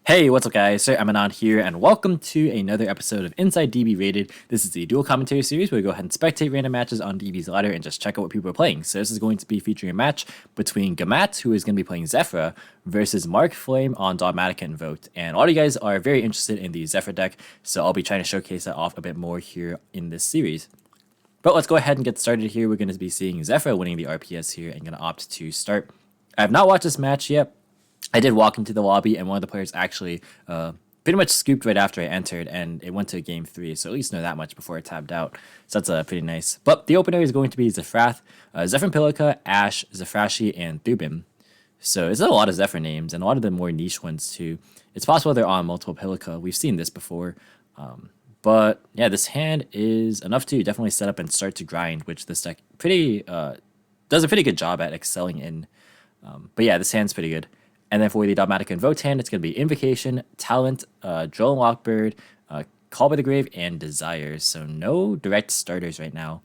Hey, what's up guys? Sir Emanon here, and welcome to another episode of Inside DB Rated. This is the dual commentary series where we go ahead and spectate random matches on DB's ladder and just check out what people are playing. So this is going to be featuring a match between Gamat, who is going to be playing Zefra, versus Mark Flame on Dogmatika Invoked. And a lot of you guys are very interested in the Zefra deck, so I'll be trying to showcase that off a bit more here in this series. But let's go ahead and get started here. We're going to be seeing Zefra winning the RPS here and going to opt to start. I have not watched this match yet. I did walk into the lobby, and one of the players actually pretty much scooped right after I entered, and it went to game 3, so at least know that much before it tabbed out. So that's pretty nice. But the opener is going to be Zefra, Zefra Pilica, Ash, Zefrashi, and Thubin. So it's a lot of Zefra names, and a lot of the more niche ones too. It's possible they're on multiple Pilica. We've seen this before. But yeah, this hand is enough to definitely set up and start to grind, which this deck does a pretty good job at excelling in. But yeah, this hand's pretty good. And then for the Dogmatika Invoked hand, it's going to be Invocation, Talent, Drill and Lockbird, Call by the Grave, and Desires. So no direct starters right now.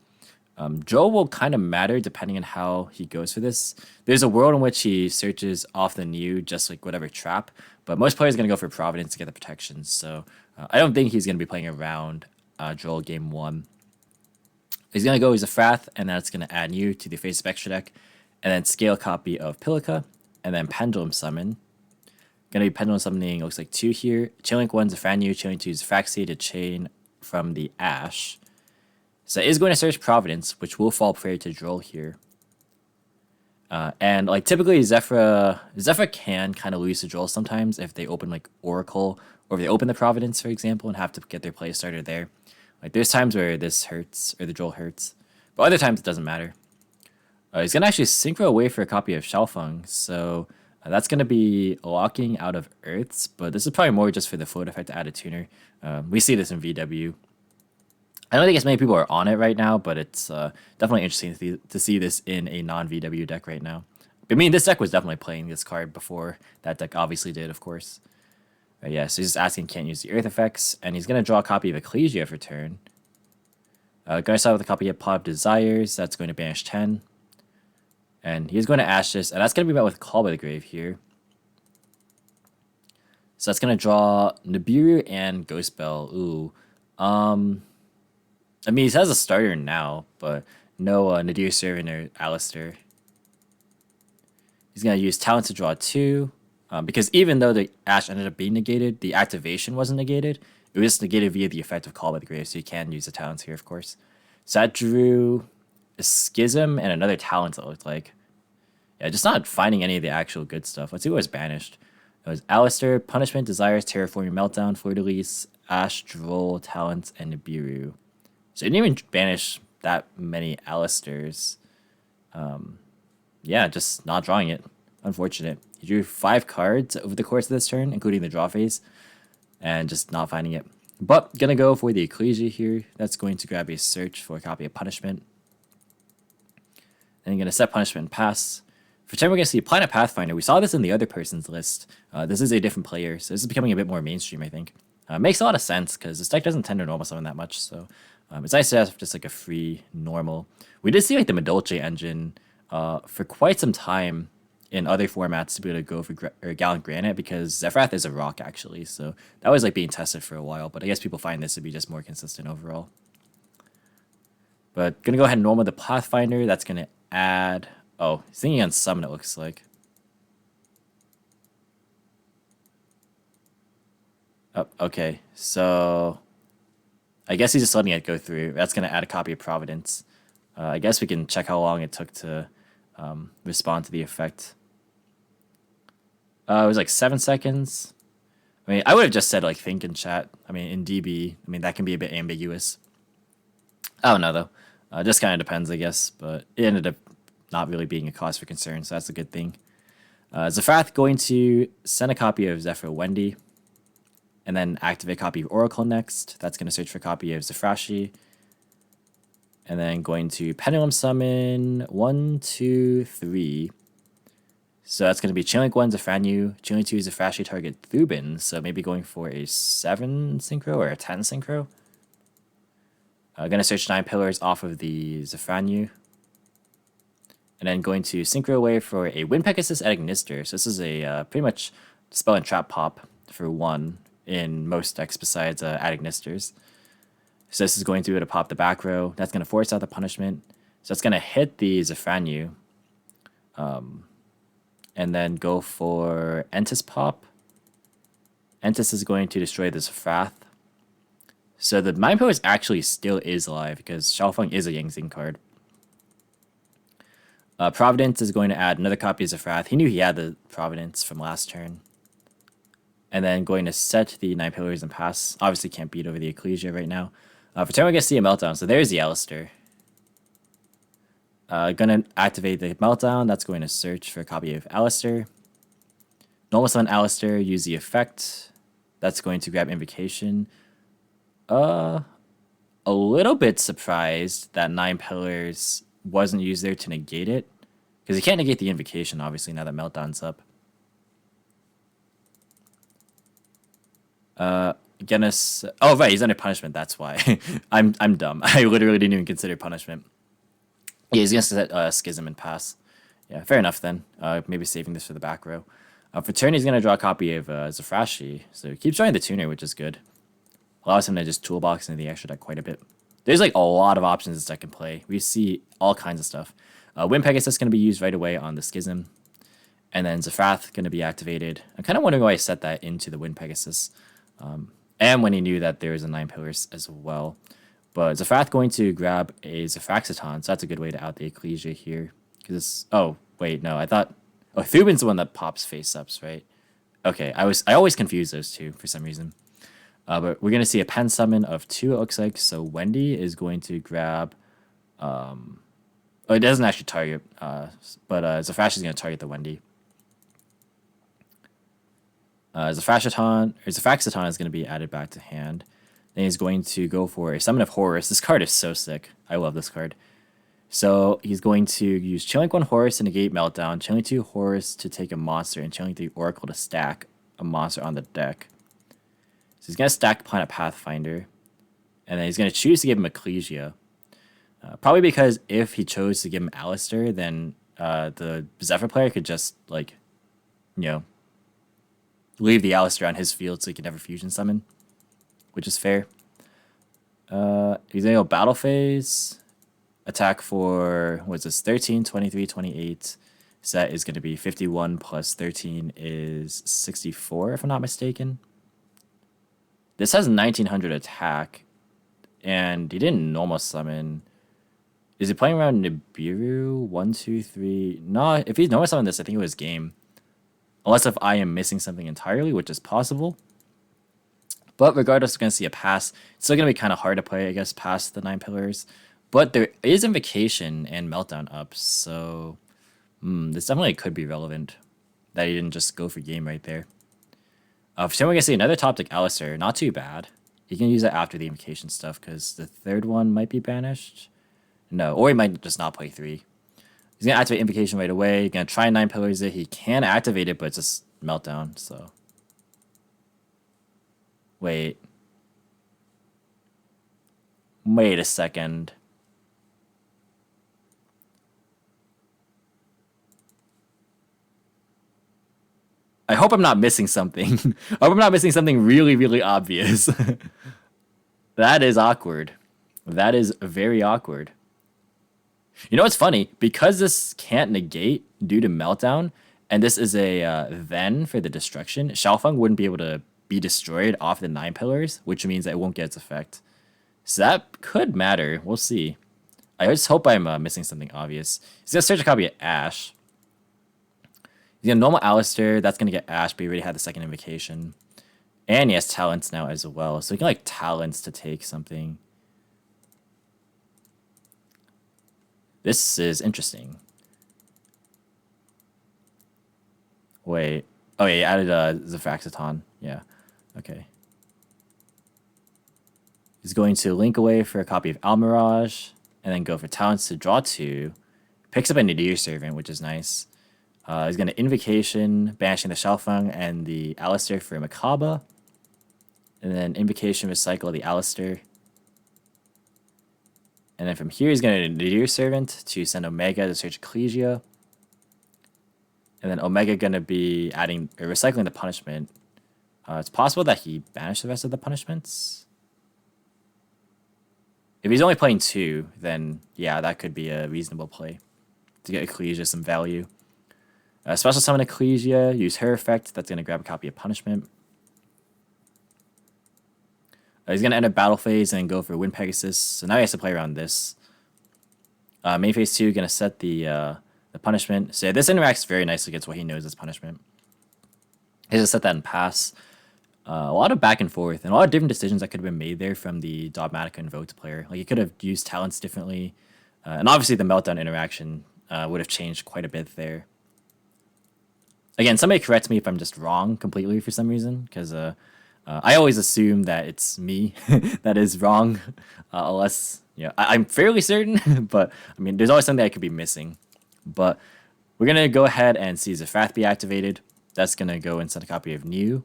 Joe will kind of matter depending on how he goes for this. There's a world in which he searches off the new, just like whatever trap. But most players are going to go for Providence to get the protections. So I don't think he's going to be playing around Joel game 1. He's going to go as a Frath, and that's going to add you to the face of extra deck. And then scale copy of Pilica. And then Pendulum Summon. Gonna be Pendulum Summoning, looks like 2 here. Chain Link 1's a Franyu, Chain Link 2's Faxi to chain from the Ash. So it is going to search Providence, which will fall prey to Droll here. And like typically Zefra can kind of lose to Droll sometimes if they open like Oracle, or if they open the Providence, for example, and have to get their play started there. Like there's times where this hurts, or the Droll hurts. But other times it doesn't matter. He's going to actually synchro away for a copy of Xiaofeng, so that's going to be locking out of Earths, but this is probably more just for the float effect to add a tuner. We see this in VW. I don't think as many people are on it right now, but it's definitely interesting to see this in a non-VW deck right now. I mean, this deck was definitely playing this card before that deck obviously did, of course. Yeah, so he's just asking can't use the Earth effects, and he's going to draw a copy of Ecclesia for turn. Going to start with a copy of Pot of Desires, that's going to banish 10. And he's going to Ash this, and that's going to be met with Call by the Grave here. So that's going to draw Nibiru and Ghost Bell. Ooh. I mean, he has a starter now, but no Nadir Servant or Alistair. He's going to use Talent to draw 2. Because even though the Ash ended up being negated, the activation wasn't negated. It was negated via the effect of Call by the Grave, so you can use the Talents here, of course. So that drew a Schism and another Talent, it looked like. Yeah, just not finding any of the actual good stuff. Let's see what was banished. It was Alistair, Punishment, Desires, Terraforming Meltdown, Fleur-de-Lis, Ash, Droll, Talent, and Nibiru. So it didn't even banish that many Alistairs. Yeah, just not drawing it. Unfortunate. He drew 5 cards over the course of this turn, including the draw phase, and just not finding it. But gonna go for the Ecclesia here. That's going to grab a search for a copy of Punishment. Then you're gonna set Punishment and pass. For turn, we're going to see Planet Pathfinder. We saw this in the other person's list. This is a different player, so this is becoming a bit more mainstream, I think. Makes a lot of sense, because this deck doesn't tend to normal summon that much, so it's nice to have just like a free normal. We did see like the Medolce engine for quite some time in other formats to be able to go for Gallant Granite, because Zefrath is a rock, actually, so that was like being tested for a while, but I guess people find this to be just more consistent overall. But going to go ahead and normal the Pathfinder. That's going to add... Oh, he's thinking on summon, it looks like. Oh, okay. So I guess he's just letting it go through. That's going to add a copy of Providence. I guess we can check how long it took to respond to the effect. It was like 7 seconds. I mean, I would have just said like think in chat. I mean, in DB, I mean, that can be a bit ambiguous. I don't know, though. Just kind of depends, I guess. But it ended up not really being a cause for concern, so that's a good thing. Zefrath going to send a copy of Zefra Wendy, and then activate a copy of Oracle next. That's going to search for a copy of Zefrashi, and then going to Pendulum Summon 1, 2, 3. So that's going to be Chain Link 1 Zefranyu, Chain Link 2 Zefrashi target Thubin, so maybe going for a 7 synchro or a 10 synchro. Going to search 9 pillars off of the Zefranyu. And then going to Synchro away for a Wind Pegasus at Ignister. So this is a pretty much spell and trap pop for 1 in most decks besides Adignisters. So this is going to be able to pop the back row. That's going to force out the punishment. So it's going to hit the Zefra, and then go for Entis pop. Entis is going to destroy this Zefrath. So the Mind Pillars actually still is alive because Xiaofeng is a Yangzing card. Providence is going to add another copy of Zefrath. He knew he had the Providence from last turn. And then going to set the 9 Pillars and pass. Obviously can't beat over the Ecclesia right now. For turn we're going to see a Meltdown. So there's the Alistair. Gonna activate the Meltdown. That's going to search for a copy of Alistair. Normal summon Alistair, use the effect. That's going to grab Invocation. A little bit surprised that 9 Pillars wasn't used there to negate it. Because you can't negate the Invocation, obviously, now that Meltdown's up. Oh, right, he's under punishment, that's why. I'm dumb. I literally didn't even consider punishment. Yeah, he's going to set Schism and pass. Yeah, fair enough then. Maybe saving this for the back row. For turn, he's going to draw a copy of Zefrashi. So he keeps drawing the tuner, which is good. Allows him to just toolbox into the extra deck quite a bit. There's like a lot of options this deck can play. We see all kinds of stuff. Wind Pegasus going to be used right away on the Schism. And then Zefrath going to be activated. I'm kind of wondering why I set that into the Wind Pegasus. And when he knew that there was a 9 Pillars as well. But Zefrath going to grab a Zefraxiton, so that's a good way to out the Ecclesia here. Because oh, wait, no, I thought... Oh, Thuban's the one that pops face-ups, right? Okay, I always confuse those two for some reason. But we're going to see a pen summon of 2, it looks like. So Wendy is going to grab... oh, it doesn't actually target, but Zefrash is going to target the Wendy. Zefraxiton is going to be added back to hand. Then he's going to go for a Summon of Horus. This card is so sick. I love this card. So he's going to use Chilling 1 Horus to negate Meltdown, Chilling 2 Horus to take a monster, and Chilling 3 Oracle to stack a monster on the deck. So he's going to stack Planet Pathfinder, and then he's going to choose to give him Ecclesia. Probably because if he chose to give him Alistair, then the Zefra player could just, like, you know, leave the Alistair on his field so he can never fusion summon, which is fair. He's going to go Battle Phase. Attack for, what's this, 13, 23, 28. Set is going to be 51 plus 13 is 64, if I'm not mistaken. This has 1900 attack, and he didn't normal summon. Is he playing around Nibiru? 1, 2, 3. No, if he's normal summoned this, I think it was game. Unless if I am missing something entirely, which is possible. But regardless, we're going to see a pass. It's still going to be kind of hard to play, I guess, past the 9 Pillars. But there is Invocation and Meltdown up, so this definitely could be relevant that he didn't just go for game right there. For some, we're going to see another top deck Alistair. Not too bad. He can use it after the Invocation stuff, because the third one might be banished. No, or he might just not play 3. He's going to activate Invocation right away. He's going to try 9 Pillars it. He can activate it, but it's just Meltdown, so... Wait a second. I hope I'm not missing something. I hope I'm not missing something really, really obvious. That is awkward. That is very awkward. You know what's funny? Because this can't negate due to Meltdown, and this is a then for the destruction, Xiaofeng wouldn't be able to be destroyed off the 9 Pillars, which means that it won't get its effect. So that could matter. We'll see. I just hope I'm missing something obvious. He's going to search a copy of Ash. He's going to normal Alistair. That's going to get Ash, but he already had the second Invocation. And he has Talents now as well. So he can, like, Talents to take something. This is interesting. Wait. Oh, yeah, he added Zefraxiton. Yeah. Okay. He's going to link away for a copy of Almirage, and then go for Talents to draw 2. Picks up a Nadir Servant, which is nice. He's going to Invocation, banishing the Xiaofeng and the Alistair for Hcabe. And then Invocation, recycle the Alistair. And then from here, he's going to Nadir Servant to send Omega to search Ecclesia. And then Omega going to be adding or recycling the punishment It's possible that he banished the rest of the punishments. If he's only playing 2, then yeah, that could be a reasonable play to get Ecclesia some value. Special summon Ecclesia, use her effect. That's going to grab a copy of punishment. He's going to end up battle phase and go for Wind Pegasus. So now he has to play around this. Main phase 2, going to set the punishment. So yeah, this interacts very nicely against what he knows is punishment. He's going to set that in pass. A lot of back and forth and a lot of different decisions that could have been made there from the Dogmatika Invoked player. Like, he could have used talents differently. And obviously the Meltdown interaction would have changed quite a bit there. Again, somebody correct me if I'm just wrong completely for some reason, because I always assume that it's me that is wrong, unless, you know, I'm fairly certain, but I mean, there's always something I could be missing. But we're going to go ahead and see Zefra be activated. That's going to go and set a copy of New.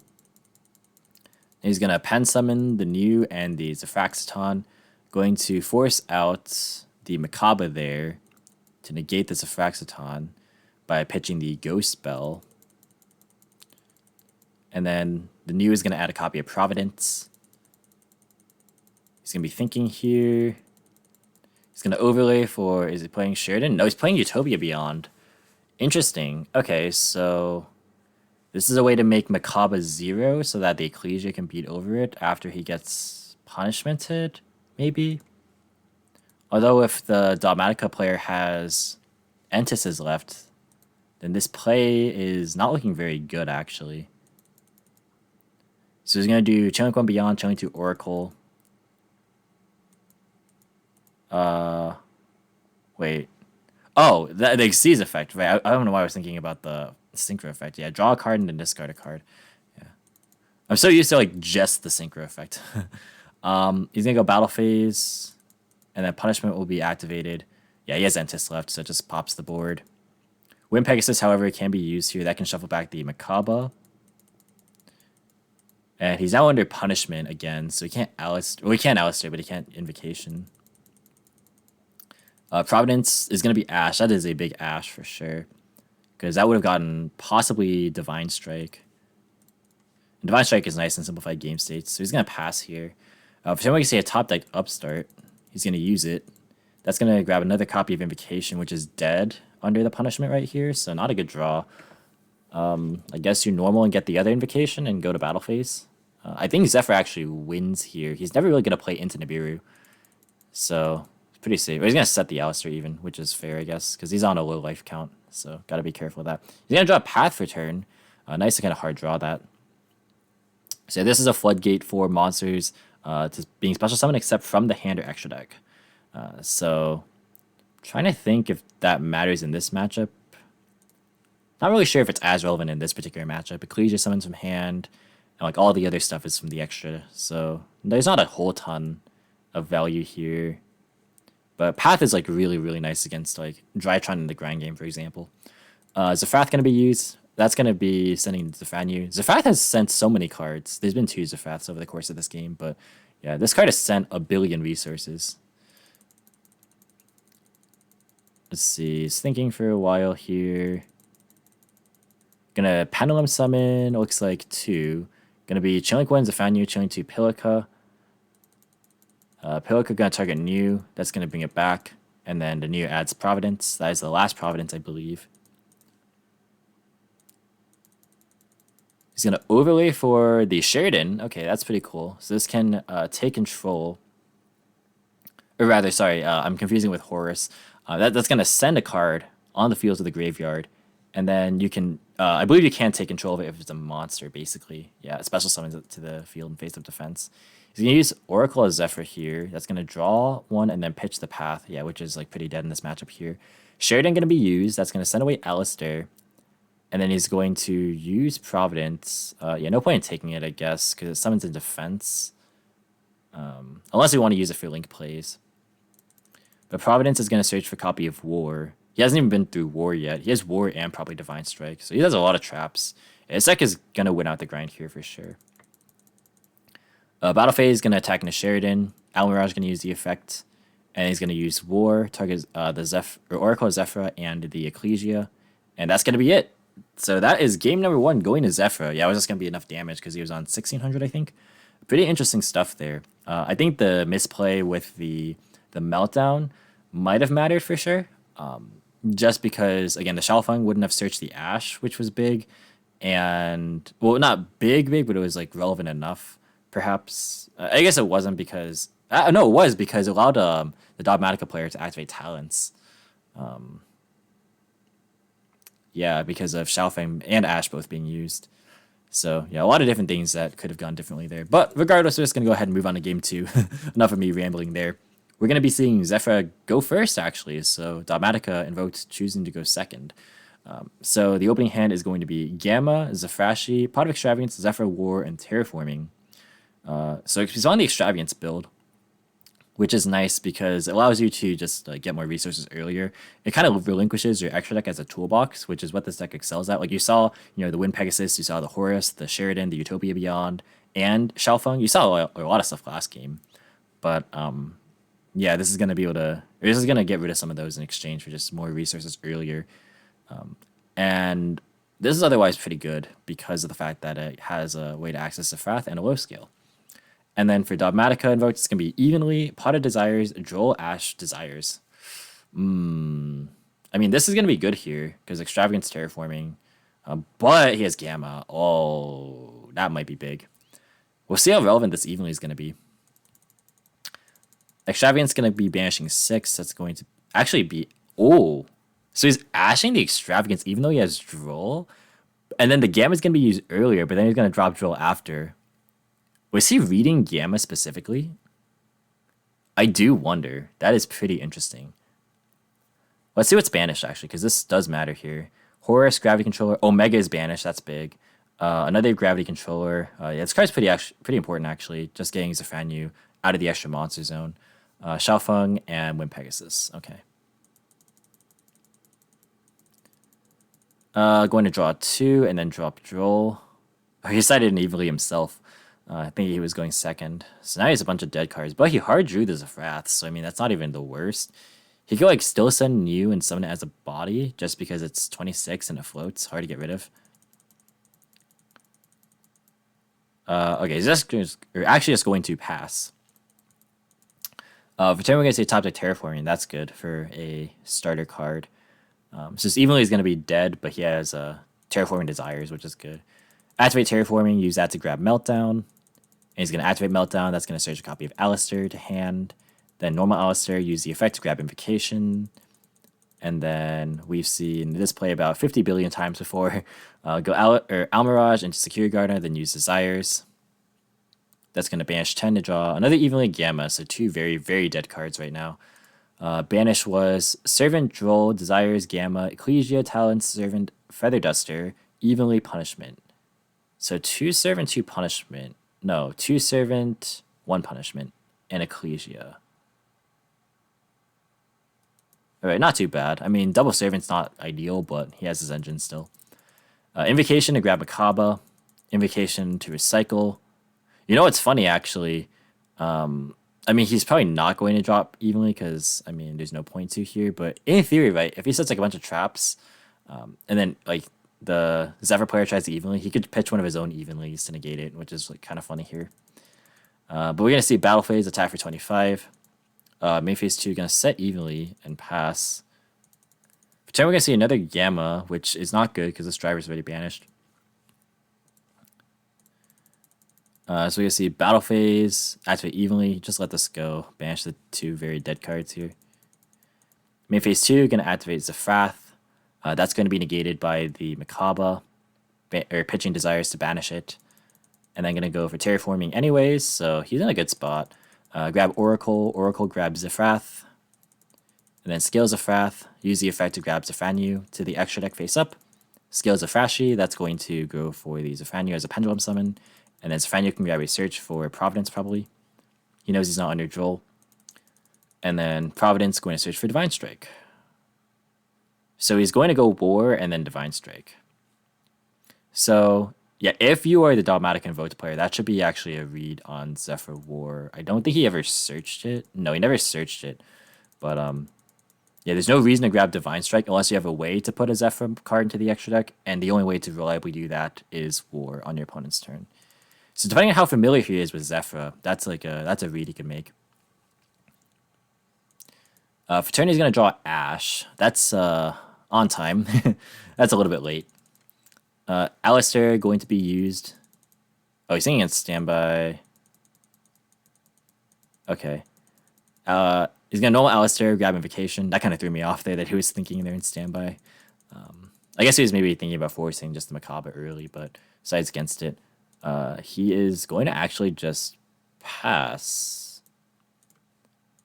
He's going to pen summon the New and the Zefraxiton, going to force out the Hcabe there to negate the Zefraxiton by pitching the Ghost spell. And then the New is going to add a copy of Providence. He's going to be thinking here. He's going to overlay for, is he playing Sheridan? No, he's playing Utopia Beyond. Interesting. Okay, so this is a way to make Hcabe 0 so that the Ecclesia can beat over it after he gets punishmented, maybe? Although if the Dogmatika player has Entices left, then this play is not looking very good, actually. So he's going to do Channeling 1 Beyond, Channeling 2 Oracle. Wait. Oh, the Exceeds effect, right? I don't know why I was thinking about the Synchro effect. Yeah, draw a card and then discard a card. Yeah. I'm so used to, like, just the Synchro effect. He's going to go Battle Phase, and then Punishment will be activated. Yeah, he has Entis left, so it just pops the board. Wind Pegasus, however, can be used here. That can shuffle back the Hcabe. And he's now under punishment again, so he can't Alistair. Well, he can't Alistair, but he can't Invocation. Providence is going to be Ash. That is a big Ash for sure, because that would have gotten possibly Divine Strike. And Divine Strike is nice in simplified game states, so he's going to pass here. For someone can say a top deck Upstart, he's going to use it. That's going to grab another copy of Invocation, which is dead under the punishment right here, so not a good draw. I guess you normal and get the other Invocation and go to battle phase. I think Zefra actually wins here. He's never really going to play into Nibiru, so it's pretty safe. He's going to set the Alistair even, which is fair, I guess, because he's on a low life count, so got to be careful of that. He's going to draw Path for turn. Nice to kind of hard draw that. So this is a floodgate for monsters to being special summon except from the hand or extra deck. So trying to think if that matters in this matchup. Not really sure if it's as relevant in this particular matchup. Ecclesia summons from hand, and like all the other stuff is from the extra. So there's not a whole ton of value here. But Path is like really, really nice against like Drytron in the grind game, for example. Zefrath going to be used. That's going to be sending Zefranu. Zefrath has sent so many cards. There's been 2 Zefraths over the course of this game, but yeah, this card has sent a billion resources. Let's see, he's thinking for a while here. Gonna Pendulum Summon, looks like 2. Gonna be Channeling 1 Zefranu, Channeling 2 Pilika. Pilika gonna target New, that's gonna bring it back. And then the New adds Providence. That is the last Providence, I believe. He's going to overlay for the Sheridan. Okay, that's pretty cool. So this can take control. Or rather, sorry, I'm confusing with Horus. That's going to send a card on the field to the graveyard. And then you can, I believe you can take control of it if it's a monster, basically. Yeah, special summons it to the field and face-up defense. He's going to use Oracle as Zefra here. That's going to draw one and then pitch the Path. Yeah, which is like pretty dead in this matchup here. Sheridan going to be used. That's going to send away Alistair. And then he's going to use Providence. Yeah, no point in taking it, I guess, because it summons in defense. Unless we want to use it for link plays. But Providence is going to search for a copy of War. He hasn't even been through War yet. He has War and probably Divine Strike. So he has a lot of traps. His deck is going to win out the grind here for sure. Battle Phase is going to attack into Sheridan. Almirage is going to use the effect. And he's going to use War, target the Oracle of Zefra and the Ecclesia. And that's going to be it. So that is game number 1 going to Zefra. Yeah, it was just going to be enough damage because he was on 1600, I think. Pretty interesting stuff there. I think the misplay with the meltdown might have mattered for sure. Just because, again, the Shalfang wouldn't have searched the Ash, which was big. And, well, not big, but it was like relevant enough, perhaps. I guess it wasn't because, no, it was because it allowed the Dogmatika player to activate talents. Yeah, because of Shalfang and Ash both being used. So, yeah, a lot of different things that could have gone differently there. But regardless, we're just going to go ahead and move on to game 2. Enough of me rambling there. We're going to be seeing Zefra go first, actually. So, Dogmatika Invoked choosing to go second. So, the opening hand is going to be Gamma, Zefrashi, Pot of Extravagance, Zefra War, and Terraforming. So, he's on the Extravagance build, which is nice because it allows you to just get more resources earlier. It kind of relinquishes your extra deck as a toolbox, which is what this deck excels at. Like you saw, the Wind Pegasus, you saw the Horus, the Sheridan, the Utopia Beyond, and Shalfang. You saw a lot of stuff last game, but yeah, this is gonna get rid of some of those in exchange for just more resources earlier, and this is otherwise pretty good because of the fact that it has a way to access the Frath and a low scale. And then for Dogmatika Invoked, it's going to be evenly, Pot of Desires, Droll, Ash, Desires. I mean, this is going to be good here, because Extravagance Terraforming. But he has Gamma. Oh, that might be big. We'll see how relevant this evenly is going to be. Extravagance is going to be banishing 6. That's going to actually be... Oh, so he's ashing the Extravagance even though he has Droll? And then the Gamma is going to be used earlier, but then he's going to drop Droll after. Was he reading Gamma specifically? I do wonder. That is pretty interesting. Let's see what's banished, actually, because this does matter here. Horus, Gravity Controller. Omega is banished. That's big. Another Gravity Controller. Yeah, this card's pretty important, actually. Just getting Zefranyu out of the extra monster zone. Shalfang and Wind Pegasus. Okay. Going to draw 2 and then drop Droll. Oh, he decided an evenly himself. I think he was going second. So now he has a bunch of dead cards. But he hard drew the Zefrath, so I mean, that's not even the worst. He could still send New and summon it as a body, just because it's 26 and it floats. Hard to get rid of. Okay, he's actually just going to pass. For turn, we're going to say top deck Terraforming. That's good for a starter card. So just evenly he's going to be dead, but he has Terraforming Desires, which is good. Activate Terraforming, use that to grab Meltdown. And he's going to activate Meltdown. That's going to search a copy of Alistair to hand. Then normal Alistair, use the effect to grab Invocation. And then we've seen this play about 50 billion times before. Go Almirage into Security Gardener, then use Desires. That's going to banish 10 to draw another evenly Gamma, so 2 very, very dead cards right now. Banish was Servant, Droll, Desires, Gamma, Ecclesia, Talent, Servant, Feather Duster, evenly Punishment. So 2 Servant, 2 Punishment. No, 2 Servant, 1 Punishment, and Ecclesia. Alright, not too bad. I mean, double Servant's not ideal, but he has his engine still. Invocation to grab Hcabe. Invocation to recycle. You know what's funny, actually? I mean, he's probably not going to drop evenly because, I mean, there's no point to here. But in theory, right, if he sets a bunch of traps, and then the Zefra player tries to evenly, he could pitch one of his own evenlies to negate it, which is kind of funny here. But we're gonna see battle phase attack for 25. Main phase 2 gonna set evenly and pass. For turn, we're gonna see another Gamma, which is not good because this driver's already banished. So we're going to see battle phase, activate evenly, just let this go. Banish the 2 very dead cards here. Main phase 2, going to activate Zefrath. That's going to be negated by the Hcabe, or pitching Desires to banish it. And then going to go for Terraforming anyways, so he's in a good spot. Grab Oracle, Oracle grabs Zefrath. And then scale Zefrath, use the effect to grab Zefranyu to the extra deck face up. Scale Zefrashi, that's going to go for the Zefranyu as a pendulum summon. And then Zefranyu can grab a search for Providence, probably. He knows he's not under Droll. And then Providence going to search for Divine Strike. So he's going to go War and then Divine Strike. So, yeah, if you are the Dogmatika Invoked player, that should be actually a read on Zefra War. I don't think he ever searched it. No, he never searched it. But, Yeah, there's no reason to grab Divine Strike unless you have a way to put a Zefra card into the extra deck, and the only way to reliably do that is War on your opponent's turn. So depending on how familiar he is with Zefra, that's a read he can make. For turn, he's gonna draw Ash. That's on time. That's a little bit late. Alistair going to be used. Oh, he's thinking it's standby. Okay. He's gonna normal Alistair, grab Invocation. That kind of threw me off there that he was thinking there in standby. I guess he was maybe thinking about forcing just the Hcabe early, but besides against it, he is going to actually just pass.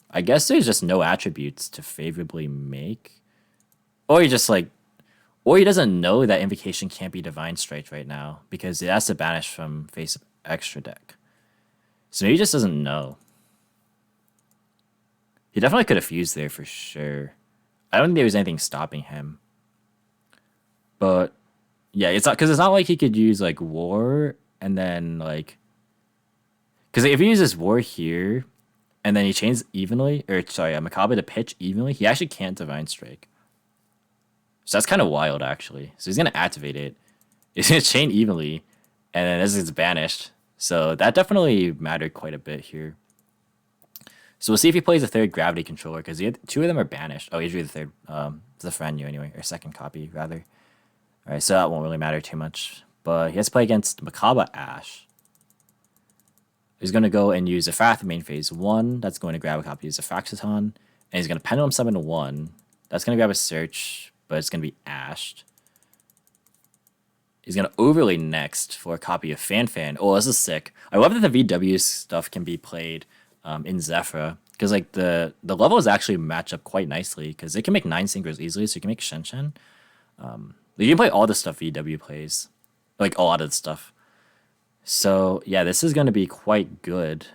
I guess there's just no attributes to favorably make. Or he just or he doesn't know that Invocation can't be Divine Strike right now because it has to banish from face extra deck. So he just doesn't know. He definitely could have fused there for sure. I don't think there was anything stopping him. But yeah, it's not like he could use War and then because if he uses War here and then he chains evenly, or sorry, Hcabe to pitch evenly, he actually can't Divine Strike. So that's kind of wild actually. So he's gonna activate it. He's gonna chain evenly, and then this is banished. So that definitely mattered quite a bit here. So we'll see if he plays a third Gravity Controller, because two of them are banished. Oh, he's really the third. Zefra anyway, or second copy, rather. Alright, so that won't really matter too much. But he has to play against Hcabe Ash. He's going to go and use Zefra main phase 1. That's going to grab a copy of Zefraxiton. And he's going to Pendulum Summon 1. That's going to grab a Search, but it's going to be Ashed. He's going to Overlay next for a copy of Fan. Oh, this is sick. I love that the VW stuff can be played in Zefra, because the levels actually match up quite nicely, because they can make 9 synchros easily, so you can make Shen. You can play all the stuff VW plays, a lot of the stuff. So yeah, this is going to be quite good,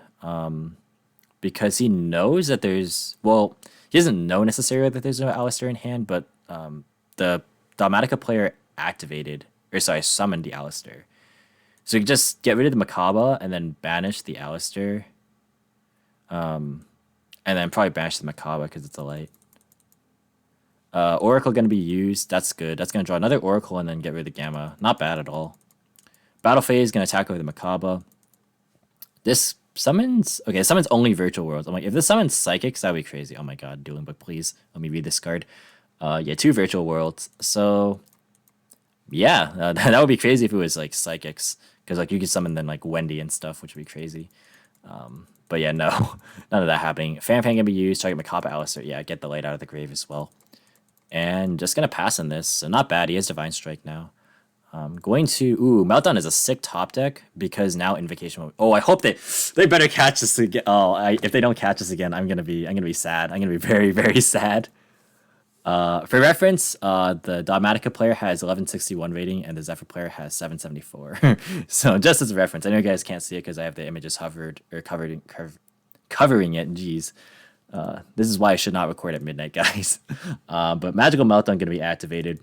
because he knows that there's, well, he doesn't know necessarily that there's no Alistair in hand, but the Dogmatika player summoned the Alistair. So you can just get rid of the Hcabe and then banish the Alistair. And then probably banish the Hcabe because it's a light. Oracle going to be used. That's good. That's going to draw another Oracle and then get rid of the Gamma. Not bad at all. Battle phase going to attack over the Hcabe. This summons... Okay, it summons only Virtual Worlds. I'm like, if this summons Psychics, that would be crazy. Oh my god, Dueling Book, please. Let me read this card. Yeah, 2 Virtual Worlds. So, yeah, that would be crazy if it was Psychics. Because you could summon then Wendy and stuff, which would be crazy. But yeah, no, none of that happening. Fan can be used. Target Hcabe Alistair. Yeah, get the light out of the grave as well. And just going to pass on this. So not bad. He has Divine Strike now. Going to... Ooh, Meltdown is a sick top deck because now Invocation... Oh, I hope they better catch this again. Oh, if they don't catch this again, I'm gonna be sad. I'm gonna be very, very sad. For reference, the Dogmatika player has 1161 rating and the Zefra player has 774. So just as a reference, I know you guys can't see it because I have the images covering it. Jeez. This is why I should not record at midnight, guys. But Magical Meltdown going to be activated.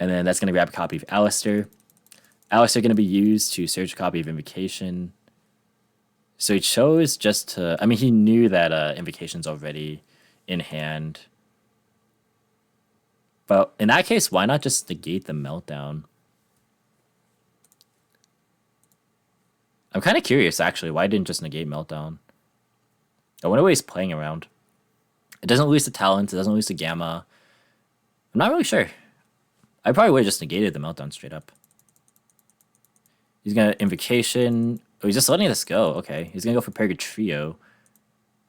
And then that's going to grab a copy of Alistair. Alistair going to be used to search a copy of Invocation. So he chose just to... I mean, he knew that Invocation's already in hand. But in that case, why not just negate the Meltdown? I'm kind of curious, actually. Why didn't just negate Meltdown? I wonder what he's playing around. It doesn't lose the talent. It doesn't lose the Gamma. I'm not really sure. I probably would have just negated the Meltdown straight up. He's going to Invocation. Oh, he's just letting this go. Okay. He's going to go for Purgatrio.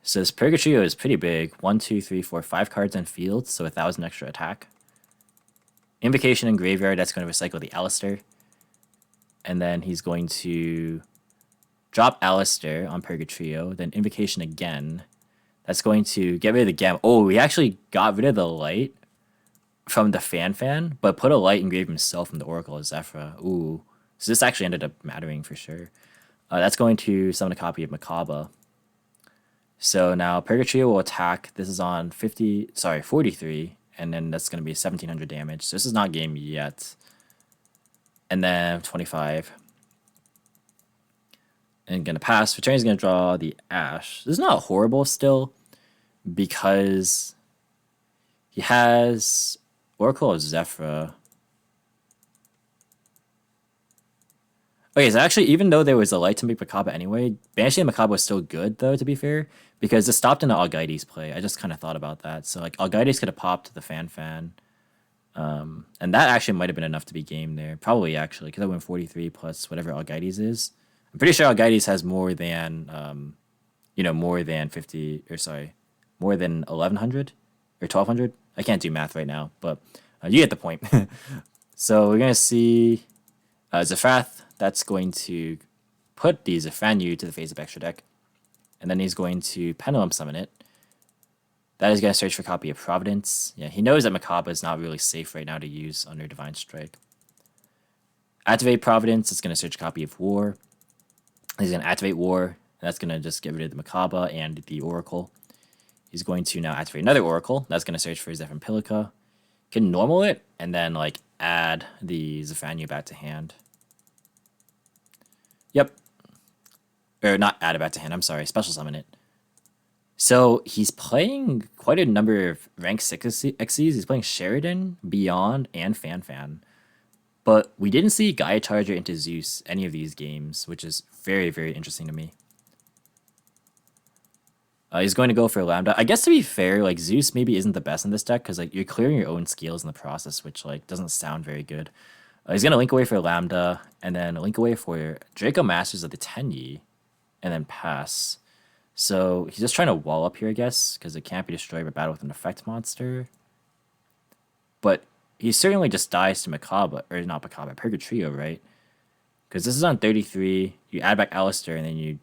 So this Purgatrio is pretty big. 1, 2, 3, 4, 5 cards in field. So 1,000 extra attack. Invocation in Graveyard. That's going to recycle the Alistair. And then he's going to drop Alistair on Purgatrio. Then Invocation again. That's going to get rid of the Gamma. Oh, he actually got rid of the light from the Fan, but put a light engraved himself from the Oracle of Zefra. Ooh. So this actually ended up mattering for sure. That's going to summon a copy of Hcabe. So now Purgatrio will attack. This is on 43. And then that's going to be 1,700 damage. So this is not game yet. And then 25. And going to pass. Return is going to draw the Ash. This is not horrible still, because He has Oracle of Zefra. Okay, so actually, even though there was a light to make Hcabe anyway, banishing Hcabe was still good, though, to be fair, because it stopped in an Algides play. I just kind of thought about that. So, like, Algides could have popped the Fan. And that actually might have been enough to be game there. Probably, actually, because I went 43 plus whatever Algides is. I'm pretty sure Algides has more than, more than 50, or sorry, more than 1100 or 1200. I can't do math right now, but you get the point. So, we're going to see Zefrath. That's going to put the Zefranyu to the face of extra deck. And then he's going to Pendulum Summon it. That is going to search for a copy of Providence. Yeah, he knows that Hcabe is not really safe right now to use under Divine Strike. Activate Providence. It's going to search a copy of War. He's going to activate War. And that's going to just get rid of the Hcabe and the Oracle. He's going to now activate another Oracle. That's going to search for Zefra and Pilica. Can normal it and then like add the Zefranyu back to hand. Yep. Or not add it back to hand. I'm sorry. Special summon it. So he's playing quite a number of rank 6 XCs. He's playing Sheridan, Beyond, and Fan. But we didn't see Gaia Charger into Zeus any of these games, which is very, very interesting to me. He's going to go for Lambda. I guess to be fair, like Zeus maybe isn't the best in this deck because like you're clearing your own skills in the process, which like doesn't sound very good. He's gonna link away for Lambda and then link away for Draco Masters of the Tenyi, and then pass. So he's just trying to wall up here, I guess, because it can't be destroyed by battle with an effect monster. But he certainly just dies to Hcabe, or not Hcabe, Purgatrio, right? Because this is on 33. You add back Alistair and then you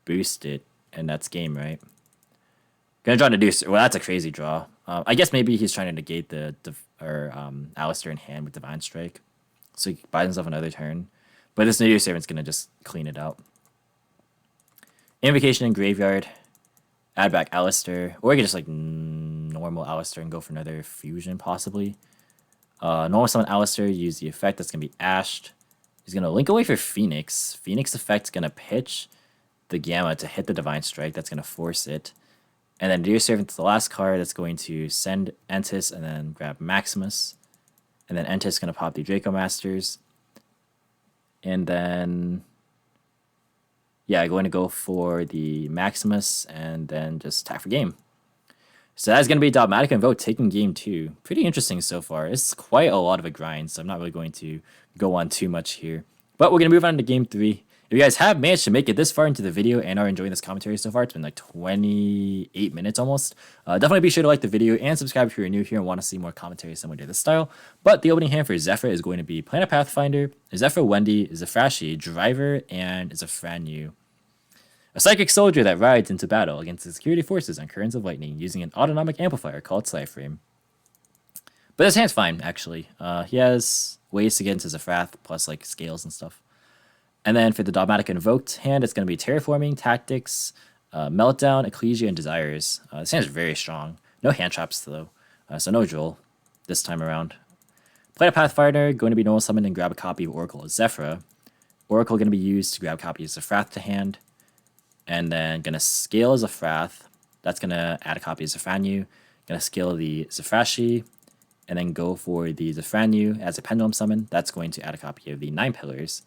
boost it, and that's game, right? Gonna draw the Deuce. Well, that's a crazy draw. I guess maybe he's trying to negate the Alistair in hand with Divine Strike, so he buys himself another turn. But this Nadir Servant's gonna just clean it out. Invocation in Graveyard. Add back Alistair, or you can just like normal Alistair and go for another fusion possibly. Normal summon Alistair. Use the effect that's gonna be ashed. He's gonna link away for Phoenix. Phoenix effect's gonna pitch the Gamma to hit the Divine Strike. That's gonna force it. And then Dear Servant's the last card that's going to send Entis and then grab Maximus. And then Entis is going to pop the Draco Masters. And then, yeah, going to go for the Maximus and then just attack for game. So that's going to be Dogmatika Invoked taking game 2. Pretty interesting so far. It's quite a lot of a grind, so I'm not really going to go on too much here. But we're going to move on to game 3. If you guys have managed to make it this far into the video and are enjoying this commentary so far, it's been like 28 minutes almost. Definitely be sure to like the video and subscribe if you're new here and want to see more commentary similar to this style. But the opening hand for Zefra is going to be Planet Pathfinder, Zefra Wendy, Zefrashi, Driver, and Zefranyu. A psychic soldier that rides into battle against the security forces on currents of lightning using an autonomic amplifier called Cyframe. But his hand's fine, actually. He has ways to get into Zefrath, plus like scales and stuff. And then for the Dogmatika Invoked hand, it's going to be Terraforming, Tactics, Meltdown, Ecclesia, and Desires. This hand is very strong. No hand traps, though. So no Joel this time around. Planet Pathfinder, going to be normal summon and grab a copy of Oracle of Zefra. Oracle going to be used to grab a copy of Zefrath to hand. And then going to scale Zefrath. That's going to add a copy of Zefranyu. Going to scale the Zefrashi. And then go for the Zefranyu as a Pendulum Summon. That's going to add a copy of the 9 Pillars.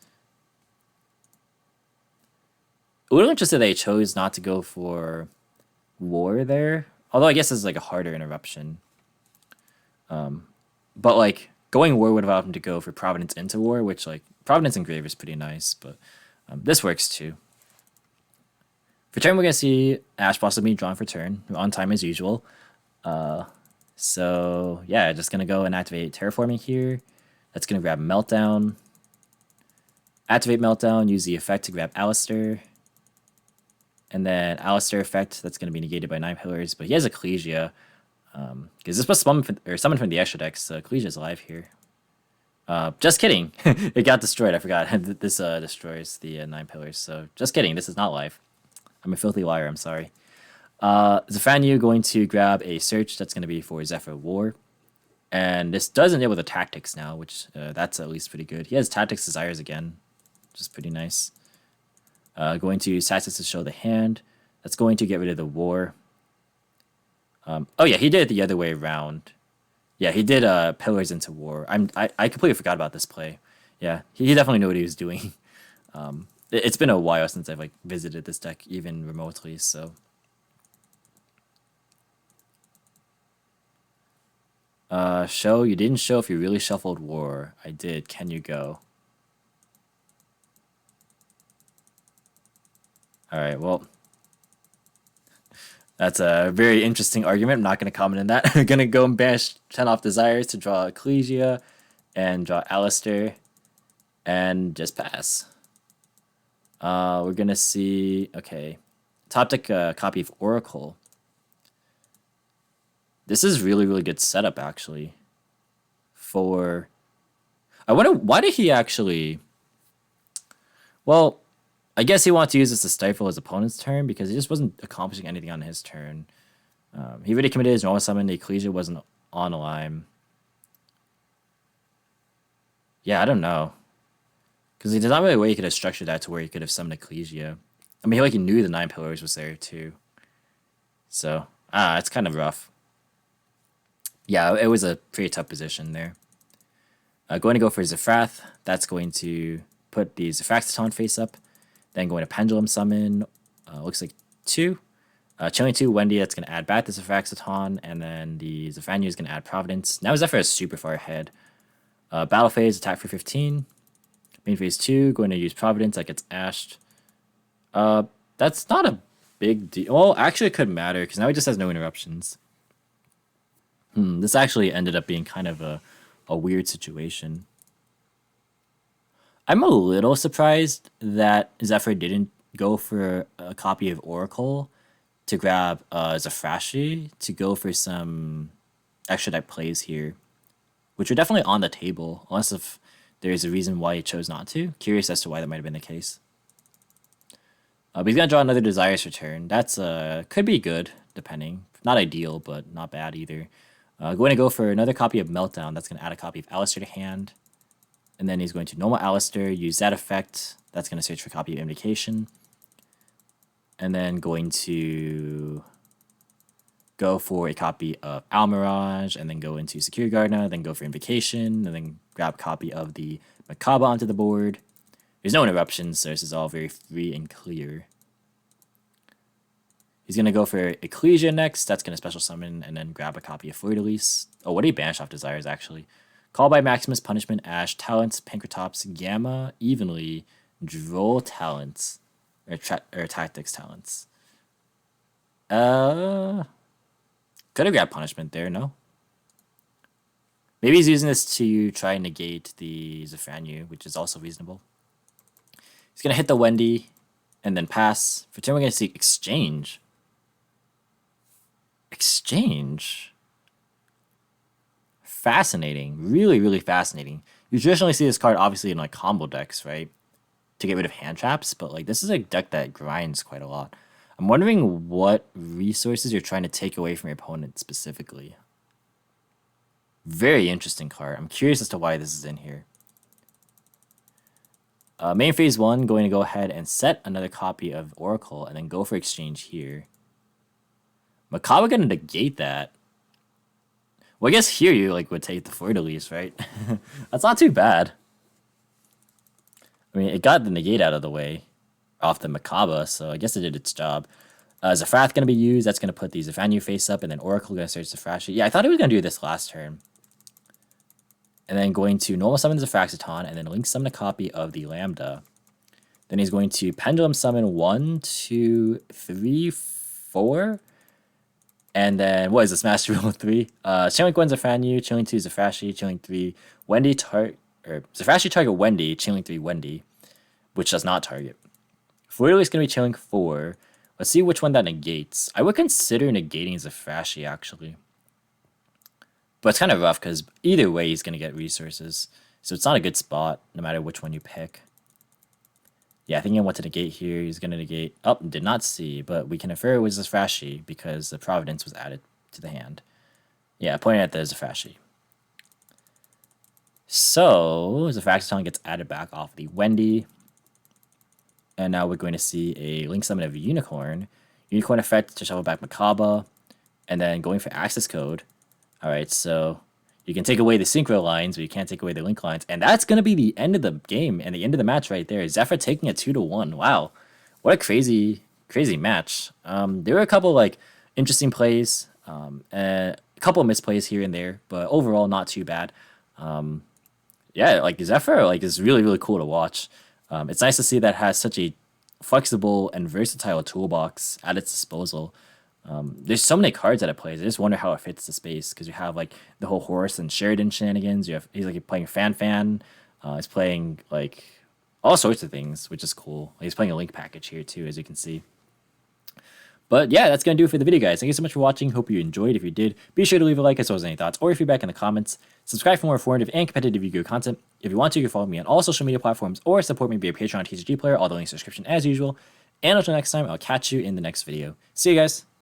A little interested they chose not to go for War there. Although I guess this is like a harder interruption. But like going War would have allowed him to go for Providence into War, which like Providence Engrave is pretty nice, but this works too. For turn, we're going to see Ash Blossom being drawn for turn, on time as usual. So yeah, just going to go and activate Terraforming here. That's going to grab Meltdown. Activate Meltdown, use the effect to grab Alistair. And then Alistair effect, that's going to be negated by 9 Pillars. But he has Ecclesia. Because this was summoned from the extra deck, so Ecclesia is alive here. Just kidding. It got destroyed. I forgot. This destroys the 9 Pillars. So just kidding. This is not live. I'm a filthy liar. I'm sorry. Zefranyu going to grab a search. That's going to be for Zefra War. And this does enable the Tactics now, which that's at least pretty good. He has Tactics Desires again, which is pretty nice. Going to use Tactics to show the hand. That's going to get rid of the War. Oh yeah, he did it the other way around. Yeah, he did Pillars into War. I completely forgot about this play. Yeah, he definitely knew what he was doing. It's been a while since I've like visited this deck even remotely, so show you didn't show if you really shuffled War. I did. Can you go? All right, well, that's a very interesting argument. I'm not going to comment on that. I'm going to go and banish 10 off Desires to draw Ecclesia and draw Alistair and just pass. We're going to see, okay, top deck copy of Oracle. This is really, really good setup, actually. For, I wonder, why did he actually, well, I guess he wanted to use this to stifle his opponent's turn because he just wasn't accomplishing anything on his turn. He already committed his normal summon. The Ecclesia wasn't on a line. Yeah, I don't know. Because there's not really a way he could have structured that to where he could have summoned Ecclesia. I mean, he knew the 9 Pillars was there too. So, it's kind of rough. Yeah, it was a pretty tough position there. Going to go for Zefra. That's going to put the Zefraxaton face up. Then going to Pendulum Summon. Looks like 2. Chilling 2, Wendy, that's going to add back the Zefraxaton. And then the Zefranyu is going to add Providence. Now Zefra is super far ahead. Battle phase, attack for 15. Main phase 2, going to use Providence. That gets ashed. That's not a big deal. Well, actually it could matter because now he just has no interruptions. This actually ended up being kind of a weird situation. I'm a little surprised that Zefra didn't go for a copy of Oracle to grab Zefrashi to go for some extra deck plays here, which are definitely on the table, unless if there's a reason why he chose not to. Curious as to why that might have been the case. But he's going to draw another Desires Return. That's could be good, depending. Not ideal, but not bad either. Going to go for another copy of Meltdown. That's going to add a copy of Alistair to hand. And then he's going to normal Alistair, use that effect. That's going to search for a copy of Invocation. And then going to go for a copy of Almirage, and then go into Secure Gardener, then go for Invocation, and then grab a copy of the Hcabe onto the board. There's no interruptions, so this is all very free and clear. He's going to go for Ecclesia next. That's going to special summon and then grab a copy of Fleur-de-Lis. Oh, what did he banish off Desires, actually? Call by Maximus, Punishment, Ash, Talents, Pankratops, Gamma, Evenly, Droll Talents, or Tactics Talents. Could have grabbed Punishment there, no? Maybe he's using this to try and negate the Zefranyu, which is also reasonable. He's going to hit the Wendy and then pass. For turn, we're going to see Exchange. Exchange? Fascinating. Really, really fascinating. You traditionally see this card obviously in like combo decks, right? To get rid of hand traps, but like this is a deck that grinds quite a lot. I'm wondering what resources you're trying to take away from your opponent specifically. Very interesting card. I'm curious as to why this is in here. Main phase 1, going to go ahead and set another copy of Oracle and then go for Exchange here. Hcabe going to negate that. Well, I guess here you like would take the Fleur-de-Lis, right? That's not too bad. I mean, it got the negate out of the way off the Hcabe, so I guess it did its job. Zefra going to be used. That's going to put the Zefranyu face up, and then Oracle going to search Zefrashi. Yeah, I thought he was going to do this last turn. And then going to normal summon Zefraxaton, and then link summon a copy of the Lambda. Then he's going to pendulum summon 1, 2, 3, 4. And then, what is this? Master Rule 3. Chilling 1 Zefranyu, Chilling 2 Zefrashi, Chilling 3 Wendy, Zefrashi target Wendy, Chilling 3 Wendy, which does not target. Fleur-de-Lis is going to be Chilling 4. Let's see which one that negates. I would consider negating Zefrashi, actually. But it's kind of rough, because either way he's going to get resources. So it's not a good spot, no matter which one you pick. Yeah, I think I want to negate here. He's going to negate. Oh, did not see, but we can infer it was Zefrashi because the Providence was added to the hand. Yeah, pointing at the Zefrashi. So, Zefraxaton gets added back off the Wendy. And now we're going to see a link summon of Unicorn. Unicorn effect to shuffle back Hcabe. And then going for access code. Alright, so You can take away the synchro lines, but you can't take away the link lines. And that's going to be the end of the game and the end of the match right there. Zefra taking a 2-1. Wow. What a crazy, crazy match. There were a couple like interesting plays, and a couple misplays here and there, but overall not too bad. Yeah, like Zefra like is really, really cool to watch. It's nice to see that it has such a flexible and versatile toolbox at its disposal. There's so many cards that it plays. I just wonder how it fits the space because you have like the whole Horse and Sheridan shenanigans. He's like playing Fan. He's playing like all sorts of things, which is cool. He's playing a link package here too, as you can see. But yeah, that's going to do it for the video, guys. Thank you so much for watching. Hope you enjoyed. If you did, be sure to leave a like as well as any thoughts or feedback in the comments. Subscribe for more informative and competitive Yu-Gi-Oh content. If you want to, you can follow me on all social media platforms or support me via Patreon TCG player. All the links in the description as usual. And until next time, I'll catch you in the next video. See you guys.